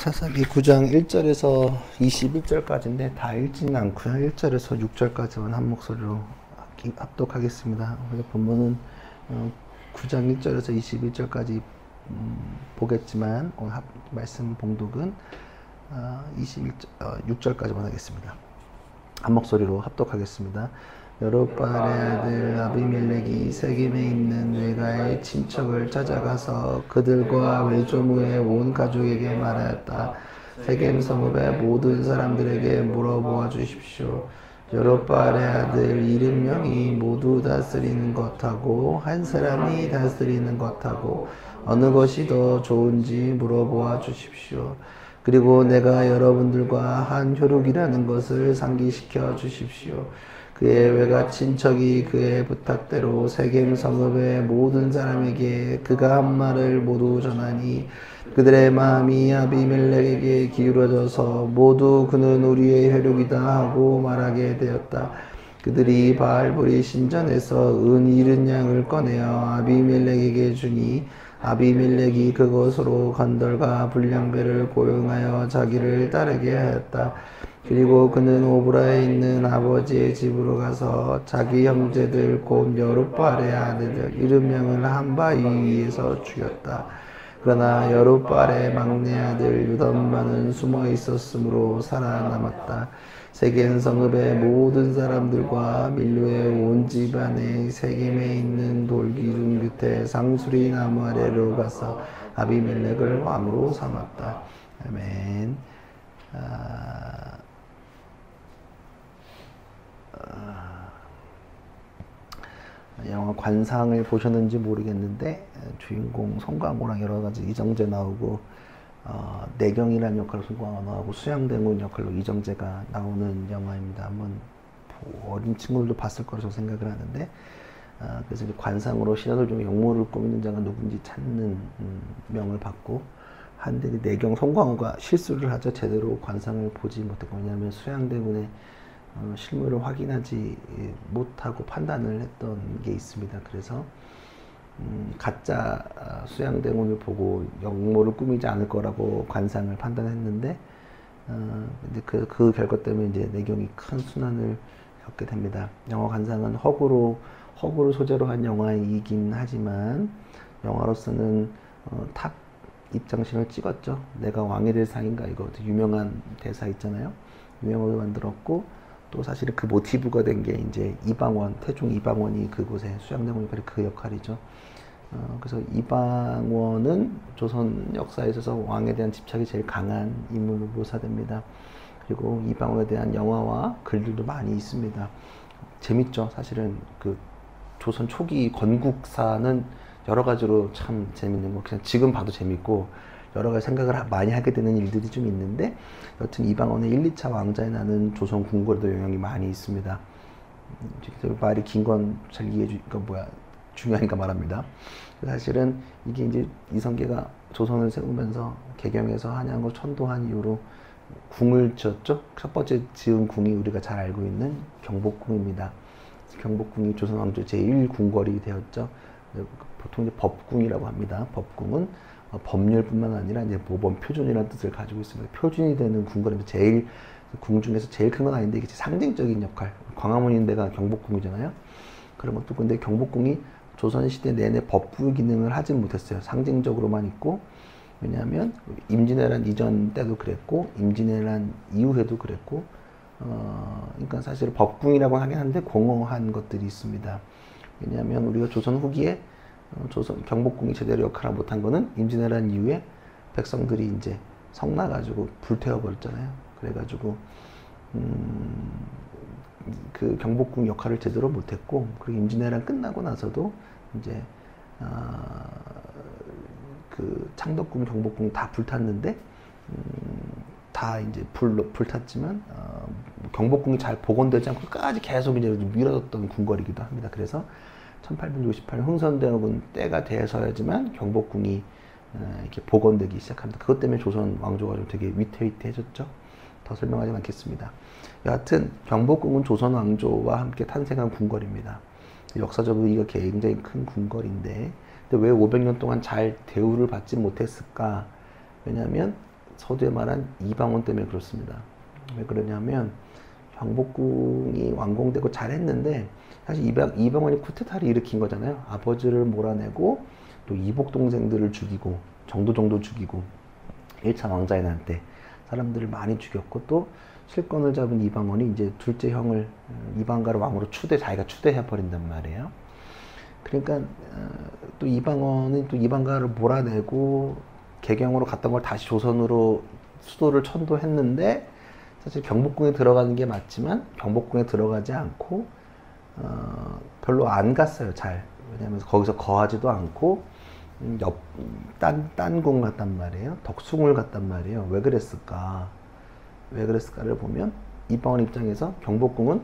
사사기 9장 1절에서 21절까지인데 다 읽지는 않고요. 1절에서 6절까지만 한 목소리로 합독하겠습니다. 우리가 본문은 9장 1절에서 21절까지 보겠지만 오늘 말씀 봉독은 6절까지만 하겠습니다. 한 목소리로 합독하겠습니다. 여룹발의 아들 아비멜렉이 세겜에 있는 외가의 친척을 찾아가서 그들과 외조무의 온 가족에게 말하였다. 세겜 성읍의 모든 사람들에게 물어보아 주십시오. 여룹발의 아들 70명이 모두 다스리는 것하고 한 사람이 다스리는 것하고 어느 것이 더 좋은지 물어보아 주십시오. 그리고 내가 여러분들과 한 효력이라는 것을 상기시켜 주십시오. 그의 외가 친척이 그의 부탁대로 세겜 성읍의 모든 사람에게 그가 한 말을 모두 전하니 그들의 마음이 아비멜렉에게 기울어져서 모두 그는 우리의 혈육이다 하고 말하게 되었다. 그들이 바알보리 신전에서 은 70양을 꺼내어 아비멜렉에게 주니 아비멜렉이 그것으로 건달과 불량배를 고용하여 자기를 따르게 하였다. 그리고 그는 오브라에 있는 아버지의 집으로 가서 자기 형제들 곧 여룹발의 아들들 70명을 한 바위 위에서 죽였다. 그러나 여룹발의 막내 아들 유덤바는 숨어 있었으므로 살아남았다. 세겜 성읍의 모든 사람들과 밀로의 온 집안에 세겜에 있는 돌기둥 끝에 상수리 나무 아래로 가서 아비멜렉을 왕으로 삼았다. 아멘. 영화 관상을 보셨는지 모르겠는데 주인공 송강호랑 여러가지 이정재 나오고 내경이라는 역할로 송강호 나오고 수양대군 역할로 이정재가 나오는 영화입니다. 한번 어린 친구들도 봤을 거라고 생각을 하는데 그래서 관상으로 신하들 중에 역모를 꾸미는 자가 누군지 찾는 명을 받고 한데 내경 송강호가 실수를 하자 제대로 관상을 보지 못했고, 왜냐하면 수양대군의 실물을 확인하지 못하고 판단을 했던 게 있습니다. 그래서 가짜 수양대군을 보고 역모를 꾸미지 않을 거라고 관상을 판단했는데 근데 그 결과 때문에 이제 내경이 큰 순환을 겪게 됩니다. 영화 관상은 허구를 소재로 한 영화이긴 하지만 영화로서는 탑 입장신을 찍었죠. 내가 왕이 될 상인가, 이거 유명한 대사 있잖아요. 유명하게 만들었고, 또 사실은 그 모티브가 된 게 이제 이방원, 태종 이방원이 그곳에 수양대군 역할이 그 역할이죠. 그래서 이방원은 조선 역사에 있어서 왕에 대한 집착이 제일 강한 인물로 묘사됩니다. 그리고 이방원에 대한 영화와 글들도 많이 있습니다. 재밌죠. 사실은 그 조선 초기 건국사는 여러 가지로 참 재밌는 거, 그냥 지금 봐도 재밌고 여러 가지 생각을 많이 하게 되는 일들이 좀 있는데, 여튼 이방원의 1, 2차 왕자에 나는 조선 궁궐에도 영향이 많이 있습니다. 말이 긴 건 잘 이해해 중요하니까 말합니다. 사실은 이게 이제 이성계가 조선을 세우면서 개경에서 한양을 천도한 이후로 궁을 지었죠. 첫 번째 지은 궁이 우리가 잘 알고 있는 경복궁입니다. 경복궁이 조선 왕조 제1궁궐이 되었죠. 보통 이제 법궁이라고 합니다. 법궁은 법률뿐만 아니라 이제 모범 표준이라는 뜻을 가지고 있습니다. 표준이 되는 궁궐인데 제일 궁 중에서 제일 큰 건 아닌데 이게 상징적인 역할. 광화문인데가 경복궁이잖아요. 그런 것도, 근데 경복궁이 조선시대 내내 법부 기능을 하진 못했어요. 상징적으로만 있고, 왜냐하면 임진왜란 이전 때도 그랬고 임진왜란 이후에도 그랬고, 그러니까 사실 법궁이라고 하긴 한데 공허한 것들이 있습니다. 왜냐하면 우리가 조선 후기에 경복궁이 제대로 역할을 못한 거는 임진왜란 이후에 백성들이 이제 성나가지고 불태워 버렸잖아요. 그래가지고 그 경복궁 역할을 제대로 못했고, 그리고 임진왜란 끝나고 나서도 이제 그 창덕궁, 경복궁 다 불탔는데 다 이제 불탔지만 경복궁이 잘 복원되지 않고 끝까지 계속 이제 밀어뒀던 궁궐이기도 합니다. 그래서 1868년 흥선대원군 때가 돼서야지만 경복궁이 이렇게 복원되기 시작합니다. 그것 때문에 조선 왕조가 좀 되게 위태위태해졌죠. 더 설명하지 않겠습니다. 여하튼 경복궁은 조선 왕조와 함께 탄생한 궁궐입니다. 역사적으로 이거 굉장히 큰 궁궐인데, 근데 왜 500년 동안 잘 대우를 받지 못했을까? 왜냐하면 서두에 말한 이방원 때문에 그렇습니다. 왜 그러냐면 경복궁이 완공되고 잘했는데 사실 이방원이 쿠데타를 일으킨 거잖아요. 아버지를 몰아내고 또 이복 동생들을 죽이고 정도 죽이고 1차 왕자의 난 때 사람들을 많이 죽였고 또 실권을 잡은 이방원이 이제 둘째 형을 이방가를 왕으로 자기가 추대해 버린단 말이에요. 그러니까 또 이방원은 또 이방가를 몰아내고 개경으로 갔던 걸 다시 조선으로 수도를 천도했는데 사실 경복궁에 들어가는 게 맞지만 경복궁에 들어가지 않고 별로 안 갔어요. 잘. 왜냐하면 거기서 거하지도 않고 딴 궁 갔단 말이에요. 덕숭을 갔단 말이에요. 왜 그랬을까? 왜 그랬을까를 보면 이방원 입장에서 경복궁은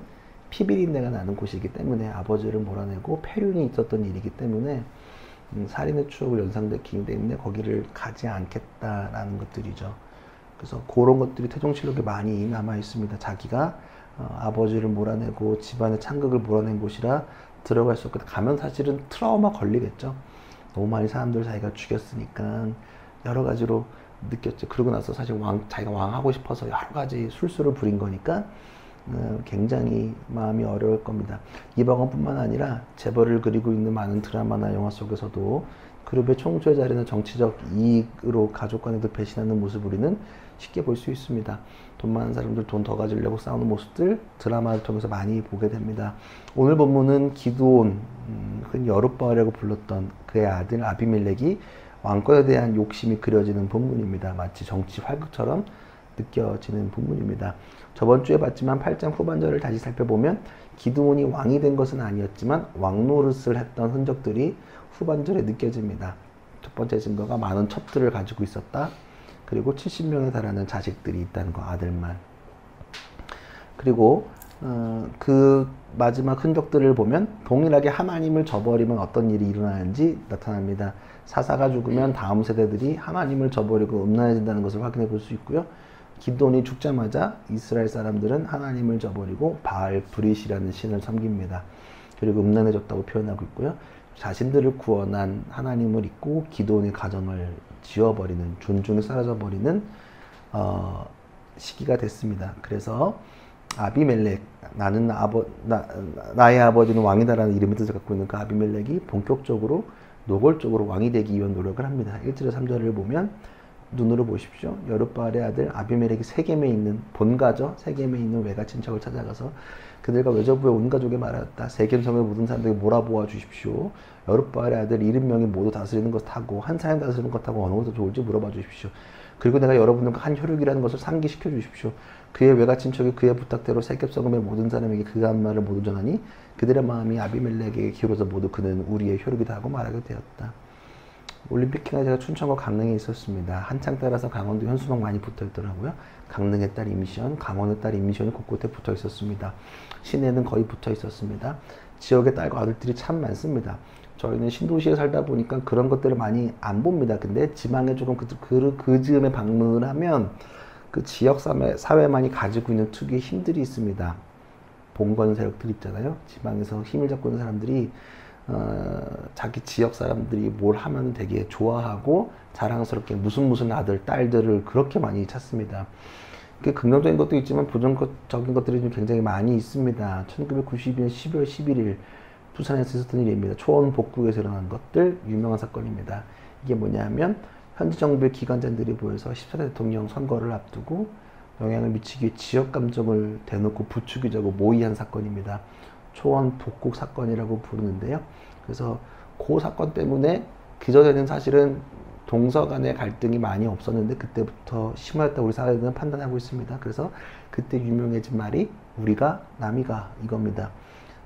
피비린내가 나는 곳이기 때문에 아버지를 몰아내고 폐륜이 있었던 일이기 때문에 살인의 추억을 연상시키기 때문에 거기를 가지 않겠다라는 것들이죠. 그래서 그런 것들이 태종실록에 많이 남아 있습니다. 자기가 아버지를 몰아내고 집안의 창극을 몰아낸 곳이라 들어갈 수 없고 가면 사실은 트라우마 걸리겠죠. 너무 많이 사람들 자기가 죽였으니까 여러 가지로 느꼈죠. 그러고 나서 사실 자기가 왕하고 싶어서 여러 가지 술수를 부린 거니까 굉장히 마음이 어려울 겁니다. 이방원뿐만 아니라 재벌을 그리고 있는 많은 드라마나 영화 속에서도 그룹의 총수의 자리는 정치적 이익으로 가족 간에도 배신하는 모습을 우리는 쉽게 볼 수 있습니다. 돈 많은 사람들 돈 더 가지려고 싸우는 모습들 드라마를 통해서 많이 보게 됩니다. 오늘 본문은 기드온, 흔히 여룻바알이라고 불렀던 그의 아들 아비멜렉이 왕권에 대한 욕심이 그려지는 본문입니다. 마치 정치 활극처럼 느껴지는 본문입니다. 저번 주에 봤지만 8장 후반절을 다시 살펴보면 기드온이 왕이 된 것은 아니었지만 왕노릇을 했던 흔적들이 후반절에 느껴집니다. 첫 번째 증거가 많은 첩들을 가지고 있었다. 그리고 70명에 달하는 자식들이 있다는 거, 아들만. 그리고 그 마지막 흔적들을 보면 동일하게 하나님을 저버리면 어떤 일이 일어나는지 나타납니다. 사사가 죽으면 다음 세대들이 하나님을 저버리고 음란해진다는 것을 확인해 볼 수 있고요. 기드온이 죽자마자 이스라엘 사람들은 하나님을 저버리고 바알 브릿이라는 신을 섬깁니다. 그리고 음란해졌다고 표현하고 있고요. 자신들을 구원한 하나님을 잊고 기드온의 가정을 지워버리는, 존중이 사라져버리는 시기가 됐습니다. 그래서 아비멜렉, 나의 아버지는 왕이다라는 이름의 뜻을 갖고 있는 그 아비멜렉이 본격적으로 노골적으로 왕이 되기 위한 노력을 합니다. 1절에 3절을 보면 눈으로 보십시오. 여룻바알의 아들 아비멜렉이 세겜에 있는 본가죠. 세겜에 있는 외가 친척을 찾아가서 그들과 외조부의 온 가족에 말하였다. 세겜 성의 모든 사람들에게 몰아보아 주십시오. 여룻바알의 아들 70명이 모두 다스리는 것하고 한 사람 다스리는 것하고 어느 것이 좋을지 물어봐 주십시오. 그리고 내가 여러분들과 한 혈육이라는 것을 상기시켜 주십시오. 그의 외가 친척이 그의 부탁대로 세겜 성의 모든 사람에게 그가 한 말을 모두 전하니 그들의 마음이 아비멜렉에게 기울어서 모두 그는 우리의 혈육이다 하고 말하게 되었다. 올림픽 기간에 제가 춘천과 강릉에 있었습니다. 한창 따라서 강원도 현수막 많이 붙어 있더라고요. 강릉의 딸 임시연, 강원의 딸 임시연이 곳곳에 붙어 있었습니다. 시내는 거의 붙어 있었습니다. 지역의 딸과 아들들이 참 많습니다. 저희는 신도시에 살다 보니까 그런 것들을 많이 안 봅니다. 근데 지방에 조금 그 즈음에 방문을 하면 그 지역 사회만이 가지고 있는 특유의 힘들이 있습니다. 봉건 세력들 있잖아요. 지방에서 힘을 잡고 있는 사람들이 자기 지역 사람들이 뭘 하면 되게 좋아하고 자랑스럽게 무슨 아들, 딸들을 그렇게 많이 찾습니다. 그 긍정적인 것도 있지만 부정적인 것들이 좀 굉장히 많이 있습니다. 1992년 12월 11일 부산에서 있었던 일입니다. 초원 복국에서 일어난 것들 유명한 사건입니다. 이게 뭐냐면 현지 정부의 기관장들이 모여서 14대 대통령 선거를 앞두고 영향을 미치기 위해 지역 감정을 대놓고 부추기자고 모의한 사건입니다. 초원 복국 사건이라고 부르는데요. 그래서 그 사건 때문에 그전에는 사실은 동서 간의 갈등이 많이 없었는데 그때부터 심화했다고 우리 사회는 판단하고 있습니다. 그래서 그때 유명해진 말이 우리가 남이가 이겁니다.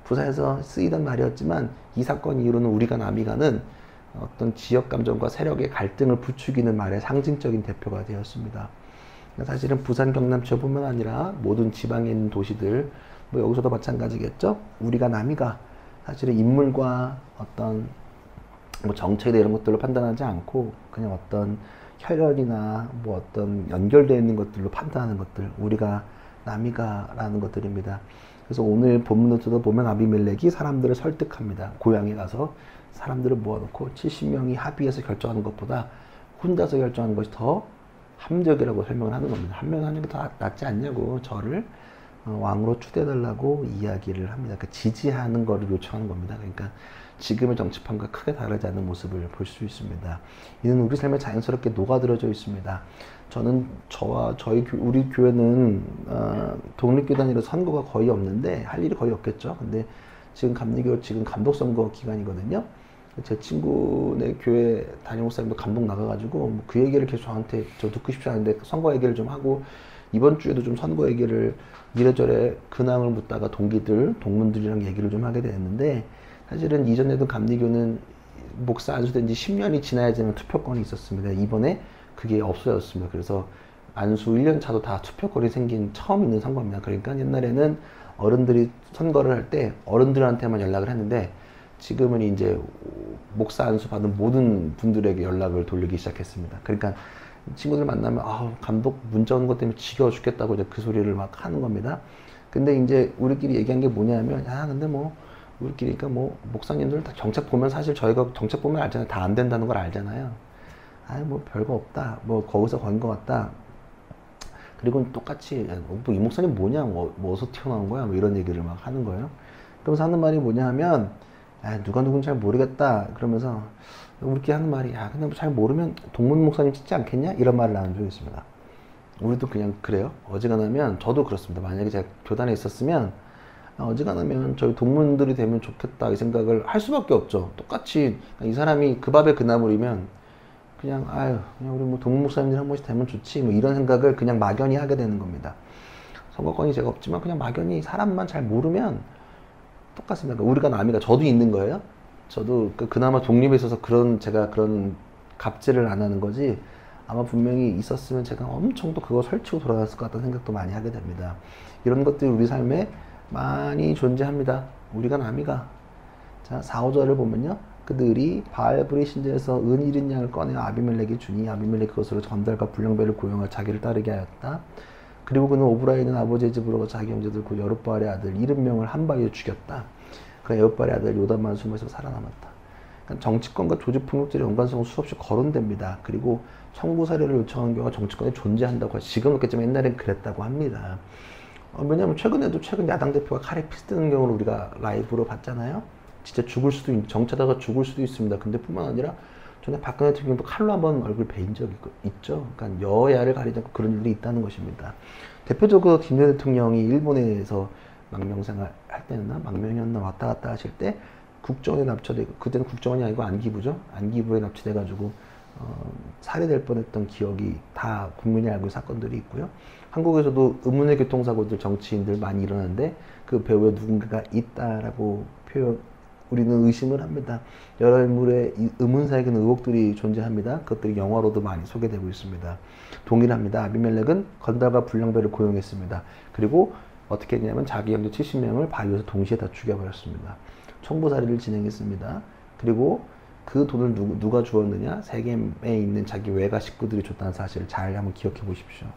부산에서 쓰이던 말이었지만 이 사건 이후로는 우리가 남이가는 어떤 지역 감정과 세력의 갈등을 부추기는 말의 상징적인 대표가 되었습니다. 사실은 부산 경남 지역뿐만 아니라 모든 지방에 있는 도시들 뭐 여기서도 마찬가지겠죠. 우리가 남이가 사실은 인물과 어떤 뭐 정책이나 이런 것들로 판단하지 않고 그냥 어떤 혈연이나 뭐 어떤 연결되어 있는 것들로 판단하는 것들, 우리가 남이가라는 것들입니다. 그래서 오늘 본문에서도 보면 아비멜렉이 사람들을 설득합니다. 고향에 가서 사람들을 모아놓고 70명이 합의해서 결정하는 것보다 혼자서 결정하는 것이 더 함적이라고 설명을 하는 겁니다. 한 명이 하는 게 더 낫지 않냐고 저를 왕으로 추대해달라고 이야기를 합니다. 그러니까 지지하는 거를 요청하는 겁니다. 그러니까 지금의 정치판과 크게 다르지 않은 모습을 볼 수 있습니다. 이는 우리 삶에 자연스럽게 녹아들어져 있습니다. 저는 우리 교회는 독립교단이라서 선거가 거의 없는데 할 일이 거의 없겠죠. 근데 지금 지금 감독선거 기간이거든요. 제 친구네 교회 담임 목사님도 감독 나가가지고 그 얘기를 계속 저한테 저 듣고 싶지 않은데 선거 얘기를 좀 하고 이번 주에도 좀 선거 얘기를 이래저래 근황을 묻다가 동문들이랑 얘기를 좀 하게 됐는데 사실은 이전에도 감리교는 목사 안수된 지 10년이 지나야지만 투표권이 있었습니다. 이번에 그게 없어졌습니다. 그래서 안수 1년 차도 다 투표권이 생긴 처음 있는 선거입니다. 그러니까 옛날에는 어른들이 선거를 할 때 어른들한테만 연락을 했는데 지금은 이제 목사 안수 받은 모든 분들에게 연락을 돌리기 시작했습니다. 그러니까 친구들 만나면 감독 문자 오는 것 때문에 지겨워 죽겠다고 이제 그 소리를 막 하는 겁니다. 근데 이제 우리끼리 얘기한 게 뭐냐면 근데 뭐 우리끼리니까 뭐 목사님들 다 정책 보면 사실 저희가 정책 보면 알잖아요. 다 안 된다는 걸 알잖아요. 뭐 별거 없다. 뭐 거기서 건 것 같다. 그리고 똑같이 이 목사님 뭐냐, 뭐 어디서 튀어나온 거야, 뭐 이런 얘기를 막 하는 거예요. 그러면서 하는 말이 뭐냐 하면 누가 누군지 잘 모르겠다. 그러면서 우리끼리 하는 말이 근데 잘 모르면 동문 목사님 찍지 않겠냐? 이런 말을 나눈 적이 있습니다. 우리도 그냥 그래요. 어지간하면 저도 그렇습니다. 만약에 제가 교단에 있었으면 어지간하면 저희 동문들이 되면 좋겠다 이 생각을 할 수밖에 없죠. 똑같이 이 사람이 그 밥에 그 나물이면 그냥 우리 뭐 동문 목사님들 한 번씩 되면 좋지 뭐 이런 생각을 그냥 막연히 하게 되는 겁니다. 선거권이 제가 없지만 그냥 막연히 사람만 잘 모르면 똑같습니다. 그러니까 우리가 남이가 저도 있는 거예요. 저도 그나마 독립에 있어서 제가 그런 갑질을 안 하는 거지 아마 분명히 있었으면 제가 엄청 또 그거 설치고 돌아갔을 것 같다는 생각도 많이 하게 됩니다. 이런 것들이 우리 삶에 많이 존재합니다. 우리가 남이가. 자, 4, 5절을 보면요. 그들이 바알브리 신전에서 은 1인 양을 꺼내어 아비멜렉이 주니 아비멜렉 그것으로 전달과 불량배를 고용하여 자기를 따르게 하였다. 그리고 그는 오브라에 있는 아버지의 집으로 가서 자기 형제들 곧 여룻바알의 아들 70명을 한 바위에 죽였다. 그 여룻바알의 아들 요담만 숨어서 살아남았다. 그러니까 정치권과 조직 폭력들의 연관성은 수없이 거론됩니다. 그리고 청구 사례를 요청한 경우가 정치권에 존재한다고 지금은 그렇겠지만 옛날엔 그랬다고 합니다. 왜냐하면 최근 야당 대표가 칼에 피스 뜨는 경우를 우리가 라이브로 봤잖아요. 진짜 정치하다가 죽을 수도 있습니다. 근데 뿐만 아니라 전에 박근혜 대통령도 칼로 한번 얼굴 베인 적이 있죠. 그러니까 여야를 가리지 않고 그런 일이 있다는 것입니다. 대표적으로 김대중 대통령이 일본에서 망명생활 할 때나 망명이었나 왔다 갔다 하실 때 국정원에 납치되고 그때는 국정원이 아니고 안기부죠. 안기부에 납치돼가지고 살해될 뻔했던 기억이 다 국민이 알고 있는 사건들이 있고요. 한국에서도 의문의 교통사고들 정치인들 많이 일어나는데 그 배후에 누군가가 있다라고 우리는 의심을 합니다. 여러 인물의 의문사에는 의혹들이 존재합니다. 그것들이 영화로도 많이 소개되고 있습니다. 동일합니다. 아비멜렉은 건달과 불량배를 고용했습니다. 그리고 어떻게 했냐면 자기 형제 70명을 바위에서 동시에 다 죽여버렸습니다. 청부살이를 진행했습니다. 그리고 그 돈을 누가 주었느냐? 세겜에 있는 자기 외가 식구들이 줬다는 사실을 잘 한번 기억해 보십시오.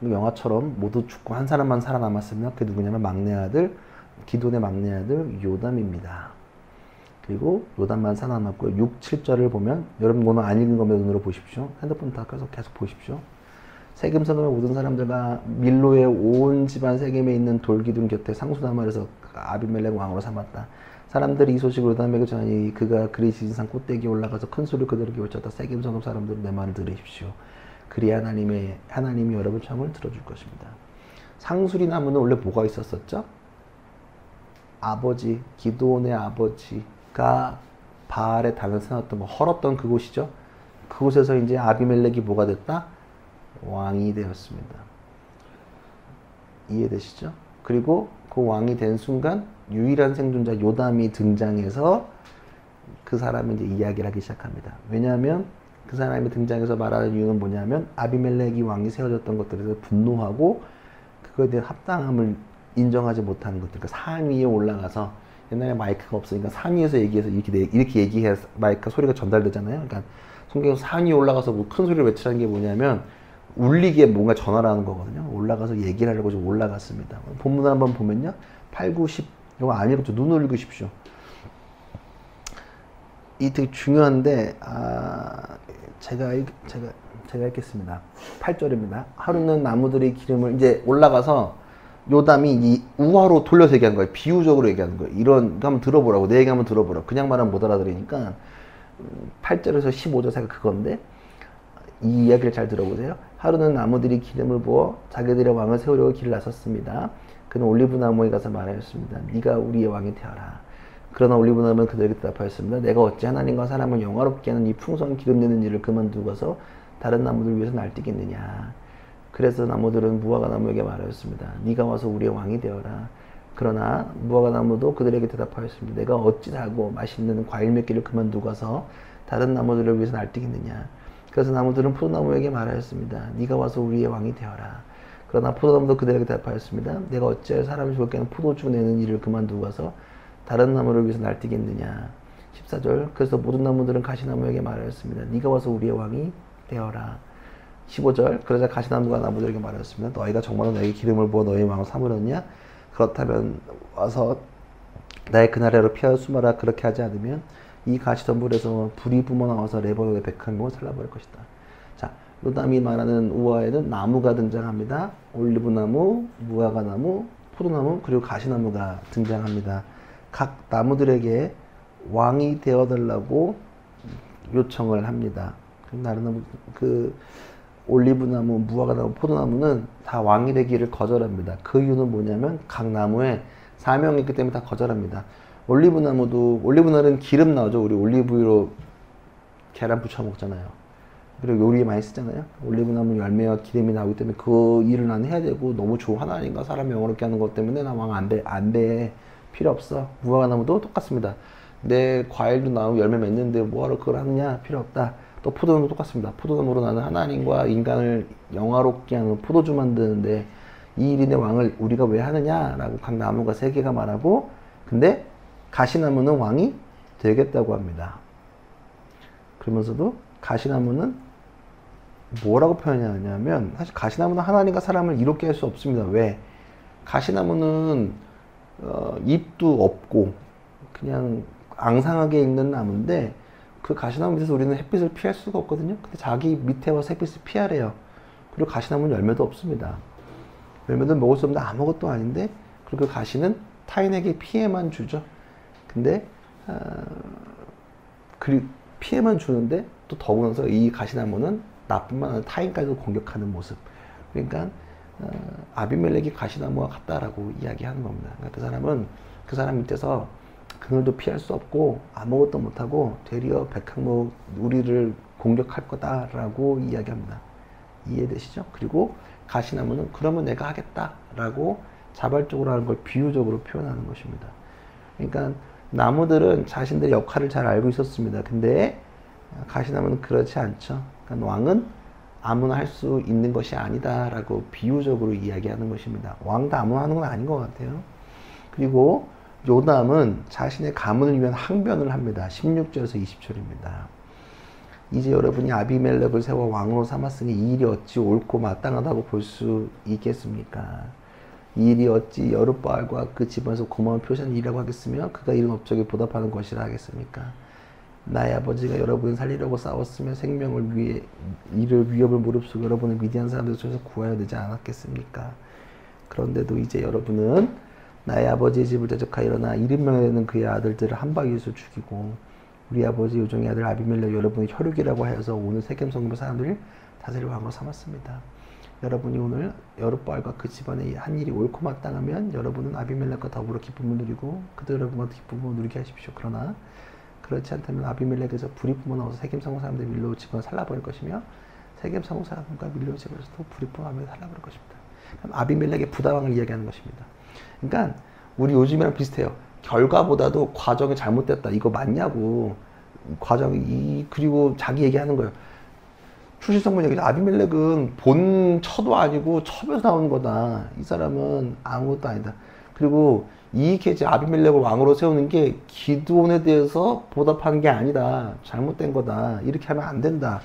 영화처럼 모두 죽고 한 사람만 살아남았으면 그게 누구냐면 기돈의 막내 아들 요담입니다. 그리고 요담만 살아남았고요. 6, 7절을 보면 여러분 오늘 안 읽은 거면 눈으로 보십시오. 핸드폰 다 켜서 계속 보십시오. 세겜 성읍의 모든 사람들과 밀로의 온 집안 세겜에 있는 돌기둥 곁에 상수나무에서 아비멜렉 왕으로 삼았다. 사람들이 이 소식을 요담에게 전하니 그가 그리 지진산 꼭대기에 올라가서 큰 소리로 그들에게 외쳤다. 세겜 성읍 사람들은 내 말을 들으십시오. 그리야 하나님이 여러분 청을 들어줄 것입니다. 상수리 나무는 원래 뭐가 있었었죠? 기드온의 아버지가 바알의 단을 세웠던 헐었던 그곳이죠. 그곳에서 이제 아비멜렉이 뭐가 됐다? 왕이 되었습니다. 이해되시죠? 그리고 그 왕이 된 순간 유일한 생존자 요담이 등장해서 그 사람이 이제 이야기를 하기 시작합니다. 왜냐하면 그 사람이 등장해서 말하는 이유는 뭐냐면 아비멜렉이 왕이 세워졌던 것들에 대해서 분노하고 그거에 대한 합당함을 인정하지 못하는 것들. 그러니까 산 위에 올라가서 옛날에 마이크가 없으니까 산 위에서 얘기해서 이렇게 얘기해야 마이크 소리가 전달되잖아요. 그러니까 성경에서 산 위에 올라가서 뭐 큰 소리를 외치라는 게 뭐냐면 울리게 뭔가 전화를 하는 거거든요. 올라가서 얘기를 하려고 좀 올라갔습니다. 본문을 한번 보면요. 8, 9, 10 이거 안 읽었죠. 눈을 읽으십시오. 이 되게 중요한데, 제가 읽겠습니다. 8절입니다. 하루는 나무들의 기름을 이제 올라가서 요담이 이 우화로 돌려서 얘기하는 거예요. 비유적으로 얘기하는 거예요. 이런, 한번 들어보라고. 내 얘기 한번 들어보라고. 그냥 말하면 못 알아들으니까 8절에서 15절사가 그건데, 이 이야기를 잘 들어보세요. 하루는 나무들이 기름을 부어 자기들의 왕을 세우려고 길을 나섰습니다. 그는 올리브 나무에 가서 말하였습니다. 네가 우리의 왕이 되어라. 그러나 올리브 나무는 그들에게 대답하였습니다. 내가 어찌 하나님과 사람을 영화롭게 하는 이 풍성한 기름 내는 일을 그만두고서 다른 나무들 위해서 날뛰겠느냐. 그래서 나무들은 무화과 나무에게 말하였습니다. 네가 와서 우리의 왕이 되어라. 그러나 무화과 나무도 그들에게 대답하였습니다. 내가 어찌 달고 맛있는 과일 맺기를 그만두고서 다른 나무들을 위해서 날뛰겠느냐. 그래서 나무들은 포도나무에게 말하였습니다. 네가 와서 우리의 왕이 되어라. 그러나 포도나무도 그들에게 대답하였습니다. 내가 어찌하여 사람을 죽게 하는 포도주 내는 일을 그만두고서 다른 나무를 위해서 날뛰겠느냐. 14절. 그래서 모든 나무들은 가시나무에게 말하였습니다. 네가 와서 우리의 왕이 되어라. 15절. 그러자 가시나무가 나무들에게 말하였습니다. 너희가 정말로 너에게 기름을 부어 너희 왕을 삼으렸냐? 그렇다면 와서 나의 그날에로 피하여 숨어라. 그렇게 하지 않으면 이 가시덤불에서 불이 뿜어나와서 레바논의 100항목을 살라버릴 것이다. 자, 요담이 말하는 우화에는 나무가 등장합니다. 올리브나무, 무화과나무, 포도나무, 그리고 가시나무가 등장합니다. 각 나무들에게 왕이 되어달라고 요청을 합니다. 그 올리브나무, 무화과나무, 포도나무는 다 왕이 되기를 거절합니다. 그 이유는 뭐냐면 각 나무에 사명이 있기 때문에 다 거절합니다. 올리브나무는 기름 나오죠. 우리 올리브유로 계란 부쳐 먹잖아요. 그리고 요리에 많이 쓰잖아요. 올리브나무 열매와 기름이 나오기 때문에 그 일을 난 해야 되고 너무 좋아. 하나님과 사람 영어롭게 하는 것 때문에 나 왕 안 돼. 필요 없어. 무화과나무도 똑같습니다. 내 과일도 나오고 열매 맺는데 뭐하러 그걸 하느냐? 필요 없다. 또 포도나무도 똑같습니다. 포도나무로 나는 하나님과 인간을 영화롭게 하는 포도주 만드는데 이 일이 내 왕을 우리가 왜 하느냐라고 각 나무가 세 개가 말하고, 근데 가시나무는 왕이 되겠다고 합니다. 그러면서도 가시나무는 뭐라고 표현하냐면, 사실 가시나무는 하나님과 사람을 이롭게 할 수 없습니다. 왜? 가시나무는 잎도 없고 그냥 앙상하게 있는 나무인데, 그 가시나무 밑에서 우리는 햇빛을 피할 수가 없거든요. 근데 자기 밑에 와서 햇빛을 피하래요. 그리고 가시나무는 열매도 없습니다. 열매도 먹을 수 없는데 아무것도 아닌데, 그리고 그 가시는 타인에게 피해만 주죠. 근데 피해만 주는데 또 더구나서 이 가시나무는 나뿐만 아니라 타인까지도 공격하는 모습. 그러니까 아비멜렉이 가시나무와 같다라고 이야기하는 겁니다. 그러니까 그 사람 밑에서 그늘도 피할 수 없고 아무것도 못하고 되려 백항목 우리를 공격할 거다라고 이야기합니다. 이해되시죠? 그리고 가시나무는 그러면 내가 하겠다라고 자발적으로 하는 걸 비유적으로 표현하는 것입니다. 그러니까 나무들은 자신들의 역할을 잘 알고 있었습니다. 근데 가시나무는 그렇지 않죠. 그러니까 왕은 아무나 할 수 있는 것이 아니다라고 비유적으로 이야기하는 것입니다. 왕도 아무나 하는 건 아닌 것 같아요. 그리고 요담은 자신의 가문을 위한 항변을 합니다. 16절에서 20절입니다. 이제 여러분이 아비멜렉을 세워 왕으로 삼았으니 이 일이 어찌 옳고 마땅하다고 볼 수 있겠습니까? 이 일이 어찌 여룻바알과 그 집안에서 고마운 표시한 일이라고 하겠으며 그가 이룬 업적에 보답하는 것이라 하겠습니까? 나의 아버지가 여러분을 살리려고 싸웠으며 생명을 위해 이를 위협을 무릅쓰고 여러분을 미디안 사람들의 손에서 구하여야 되지 않았겠습니까? 그런데도 이제 여러분은 나의 아버지의 집을 대적하여 일어나 70명이 되는 그의 아들들을 한 방에서 죽이고 우리 아버지 요정의 아들 아비멜렉 여러분의 혈육이라고 하여서 오늘 세겜 성읍의 사람들을 다스릴 왕으로 삼았습니다. 여러분이 오늘 여룻바알과 그 집안의 한 일이 옳고 마땅하면 여러분은 아비멜렉과 더불어 기쁨을 누리고 그들 여러분과 기쁨을 누리게 하십시오. 그러나 그렇지 않다면 아비멜렉에서 불이 뿜어나와서 세겜 성읍 사람들이 밀로 집어 살라버릴 것이며 세겜 성읍 사람과 밀로 집어서 또 불이 뿜어나와서 살라버릴 것입니다. 아비멜렉의 부당함을 이야기하는 것입니다. 그러니까 우리 요즘이랑 비슷해요. 결과보다도 과정이 잘못됐다. 이거 맞냐고. 그리고 자기 얘기하는 거예요. 출신성분 얘기죠. 아비멜렉은 본 처도 아니고 첩에서 나온 거다. 이 사람은 아무것도 아니다. 그리고 이익해지 아비멜렉을 왕으로 세우는 게 기드온에 대해서 보답하는 게 아니다. 잘못된 거다. 이렇게 하면 안 된다.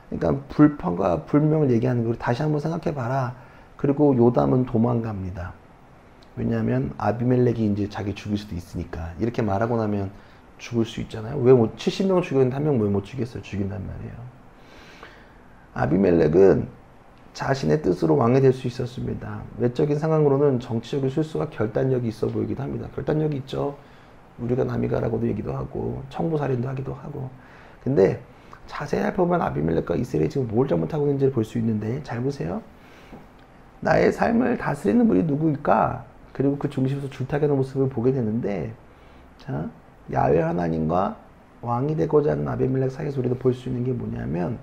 그러니까 불평과 불명을 얘기하는 거. 다시 한번 생각해봐라. 그리고 요담은 도망갑니다. 왜냐하면 아비멜렉이 이제 자기 죽일 수도 있으니까. 이렇게 말하고 나면 죽을 수 있잖아요. 왜 못, 70명 죽였는데 한 명 왜 못 죽였어요? 죽인단 말이에요. 아비멜렉은 자신의 뜻으로 왕이 될 수 있었습니다. 외적인 상황으로는 정치적인 실수가 결단력이 있어 보이기도 합니다. 결단력이 있죠. 우리가 남이 가라고도 얘기도 하고 청부살인도 하기도 하고. 근데 자세히 살펴보면 아비멜렉과 이스라엘이 지금 뭘 잘못하고 있는지를 볼 수 있는데, 잘 보세요. 나의 삶을 다스리는 분이 누구일까? 그리고 그 중심에서 줄타기하는 모습을 보게 되는데, 자, 야훼 하나님과 왕이 되고자 하는 아비멜렉 사이에서 우리가 볼 수 있는 게 뭐냐면,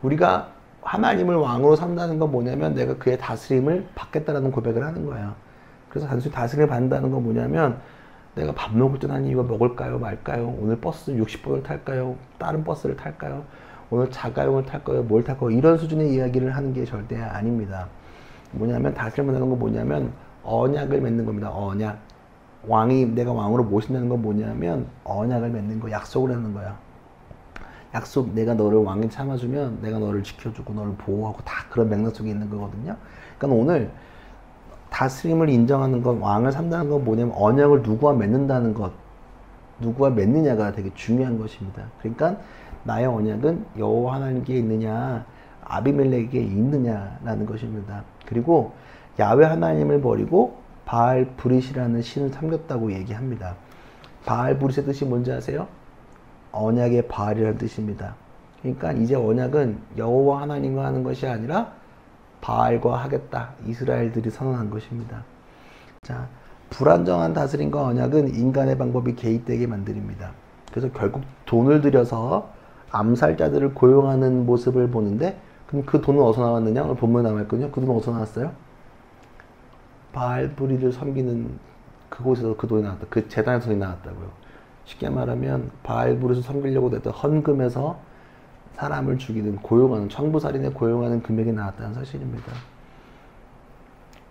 우리가 하나님을 왕으로 삼다는 건 뭐냐면 내가 그의 다스림을 받겠다라는 고백을 하는 거야. 그래서 단순히 다스림을 받는다는 건 뭐냐면, 내가 밥 먹을 때 하나님 이거 먹을까요 말까요? 오늘 버스 60번을 탈까요? 다른 버스를 탈까요? 오늘 자가용을 탈까요? 뭘 탈까요? 이런 수준의 이야기를 하는 게 절대 아닙니다. 뭐냐면 다스림을 하는 건 뭐냐면 언약을 맺는 겁니다. 언약. 왕이 내가 왕으로 모신다는 건 뭐냐면 언약을 맺는 거, 약속을 하는 거야. 약속, 내가 너를 왕이 참아주면 내가 너를 지켜주고 너를 보호하고, 다 그런 맥락 속에 있는 거거든요. 그러니까 오늘 다스림을 인정하는 것, 왕을 삼다는 건 뭐냐면 언약을 누구와 맺는다는 것, 누구와 맺느냐가 되게 중요한 것입니다. 그러니까 나의 언약은 여호와 하나님께 있느냐, 아비멜렉에게 있느냐라는 것입니다. 그리고 야훼 하나님을 버리고 바알 브릿이라는 신을 섬겼다고 얘기합니다. 바알 브릿의 뜻이 뭔지 아세요? 언약의 바알이라는 뜻입니다. 그러니까 이제 언약은 여호와 하나님과 하는 것이 아니라 바알과 하겠다. 이스라엘들이 선언한 것입니다. 자, 불안정한 다스림과 언약은 인간의 방법이 개입되게 만듭니다. 그래서 결국 돈을 들여서 암살자들을 고용하는 모습을 보는데, 그럼 그 돈은 어디서 나왔느냐? 오늘 본문에 나와있거든요. 그 돈은 어디서 나왔어요? 바알 브릿을 섬기는 그곳에서 그 돈이 나왔다. 그 재단에서 돈이 나왔다고요. 쉽게 말하면 바알 브릿을 섬기려고 냈던 헌금에서 사람을 죽이는, 고용하는, 청부살인에 고용하는 금액이 나왔다는 사실입니다.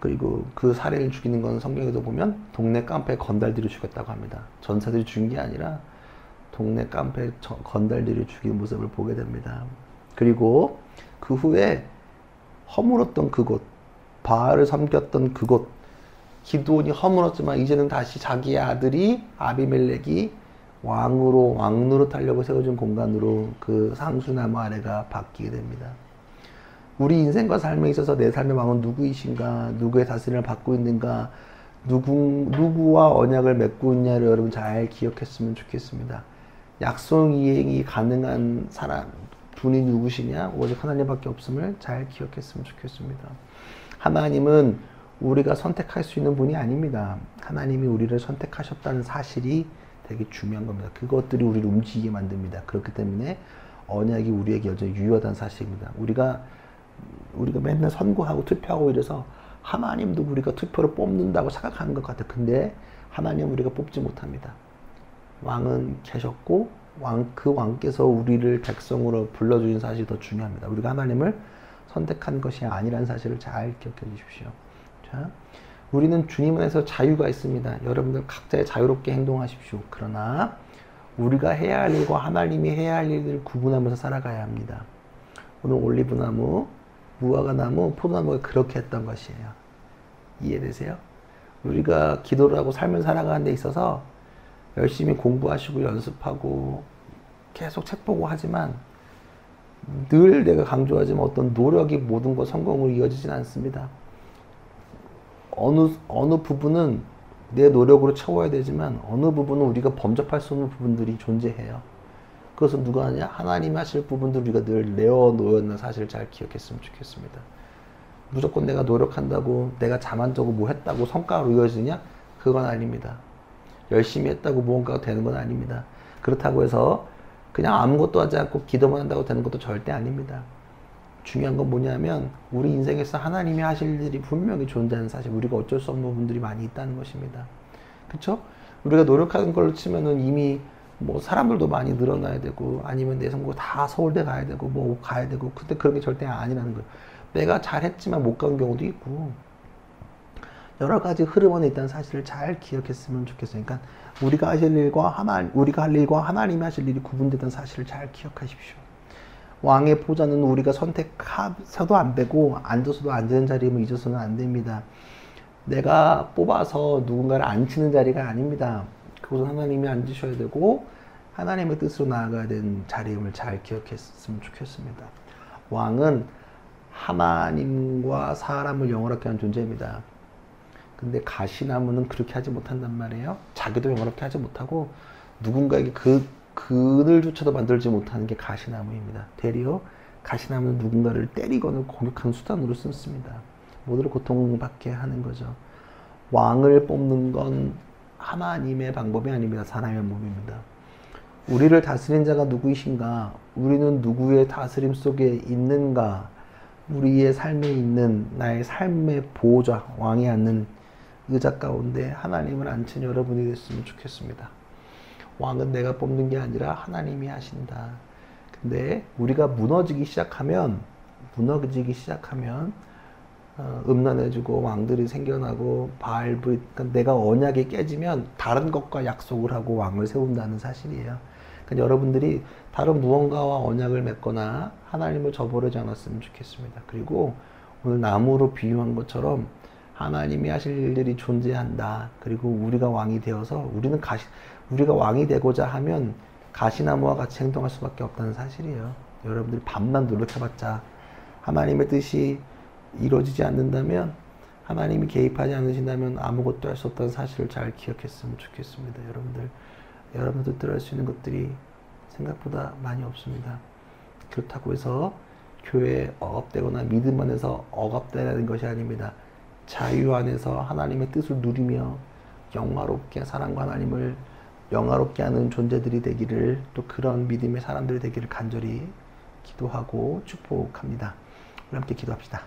그리고 그 살인을 죽이는 건 성경에도 보면 동네 깡패 건달들이 죽였다고 합니다. 전사들이 죽인 게 아니라 동네 깡패 건달들이 죽인 모습을 보게 됩니다. 그리고 그 후에 허물었던 그곳, 바알을 섬겼던 그곳, 기드온이 허물었지만 이제는 다시 자기의 아들이 아비멜렉이 왕 노릇하려고 세워준 공간으로 그 상수나무 아래가 바뀌게 됩니다. 우리 인생과 삶에 있어서 내 삶의 왕은 누구이신가, 누구의 다스림을 받고 있는가, 누구와 언약을 맺고 있냐를 여러분 잘 기억했으면 좋겠습니다. 약속 이행이 가능한 사람, 분이 누구시냐? 오직 하나님밖에 없음을 잘 기억했으면 좋겠습니다. 하나님은 우리가 선택할 수 있는 분이 아닙니다. 하나님이 우리를 선택하셨다는 사실이 되게 중요한 겁니다. 그것들이 우리를 움직이게 만듭니다. 그렇기 때문에 언약이 우리에게 여전히 유효하다는 사실입니다. 우리가 맨날 선거하고 투표하고 이래서 하나님도 우리가 투표로 뽑는다고 생각하는 것 같아요. 근데 하나님은 우리가 뽑지 못합니다. 왕은 계셨고 그 왕께서 우리를 백성으로 불러주신 사실이 더 중요합니다. 우리가 하나님을 선택한 것이 아니라는 사실을 잘 기억해 주십시오. 자, 우리는 주님 안에서 자유가 있습니다. 여러분들 각자 자유롭게 행동하십시오. 그러나 우리가 해야 할 일과 하나님이 해야 할 일을 구분하면서 살아가야 합니다. 오늘 올리브나무, 무화과나무, 포도나무가 그렇게 했던 것이에요. 이해되세요? 우리가 기도를 하고 삶을 살아가는 데 있어서 열심히 공부하시고 연습하고 계속 책 보고 하지만 늘 내가 강조하지만 어떤 노력이 모든 것 성공으로 이어지진 않습니다. 어느 부분은 내 노력으로 채워야 되지만 어느 부분은 우리가 범접할 수 없는 부분들이 존재해요. 그것은 누가 하냐? 하나님이 하실 부분들 우리가 늘 내어놓는 사실을 잘 기억했으면 좋겠습니다. 무조건 내가 노력한다고, 내가 자만적으로 뭐 했다고 성과로 이어지냐? 그건 아닙니다. 열심히 했다고 무언가가 되는 건 아닙니다. 그렇다고 해서 그냥 아무것도 하지 않고 기도만 한다고 되는 것도 절대 아닙니다. 중요한 건 뭐냐면 우리 인생에서 하나님이 하실 일이 분명히 존재하는 사실, 우리가 어쩔 수 없는 부분들이 많이 있다는 것입니다. 그쵸? 우리가 노력하는 걸로 치면은 이미 뭐 사람들도 많이 늘어나야 되고 아니면 내 성공 다 서울대 가야 되고 뭐 가야 되고, 근데 그런 게 절대 아니라는 거예요. 내가 잘했지만 못 간 경우도 있고 여러 가지 흐름 안에 있다는 사실을 잘 기억했으면 좋겠어요. 그러니까 우리가 할 일과 하나님이 하실 일이 구분되는 사실을 잘 기억하십시오. 왕의 보좌는 우리가 선택해서도 안 되고 앉아서도 앉는 자리임을 잊어서는 안 됩니다. 내가 뽑아서 누군가를 앉히는 자리가 아닙니다. 그것은 하나님이 앉으셔야 되고 하나님의 뜻으로 나아가야 되는 자리임을 잘 기억했으면 좋겠습니다. 왕은 하나님과 사람을 영원하게 하는 존재입니다. 근데 가시나무는 그렇게 하지 못한단 말이에요. 자기도 영원하게 하지 못하고 누군가에게 그늘조차도 만들지 못하는 게 가시나무입니다. 되려 가시나무는 누군가를 때리거나 공격하는 수단으로 쓰습니다. 모두를 고통받게 하는 거죠. 왕을 뽑는 건 하나님의 방법이 아닙니다. 사람의 몸입니다. 우리를 다스린 자가 누구이신가? 우리는 누구의 다스림 속에 있는가? 우리의 삶에 있는 나의 삶의 보호자, 왕이 앉는 의자 가운데 하나님을 앉힌 여러분이 됐으면 좋겠습니다. 왕은 내가 뽑는 게 아니라 하나님이 하신다. 근데 우리가 무너지기 시작하면 음란해지고 왕들이 생겨나고 그러니까 내가 언약이 깨지면 다른 것과 약속을 하고 왕을 세운다는 사실이에요. 그러니까 여러분들이 다른 무언가와 언약을 맺거나 하나님을 저버리지 않았으면 좋겠습니다. 그리고 오늘 나무로 비유한 것처럼 하나님이 하실 일들이 존재한다. 그리고 우리가 왕이 되어서 우리가 왕이 되고자 하면 가시나무와 같이 행동할 수밖에 없다는 사실이에요. 여러분들이 밤만 노력해봤자 하나님의 뜻이 이루어지지 않는다면, 하나님이 개입하지 않으신다면 아무것도 할 수 없다는 사실을 잘 기억했으면 좋겠습니다. 여러분들 뜻대로 할 수 있는 것들이 생각보다 많이 없습니다. 그렇다고 해서 교회에 억압되거나 믿음 안에서 억압되는 것이 아닙니다. 자유 안에서 하나님의 뜻을 누리며 영화롭게 사랑과 하나님을 영화롭게 하는 존재들이 되기를, 또 그런 믿음의 사람들이 되기를 간절히 기도하고 축복합니다. 우리 함께 기도합시다.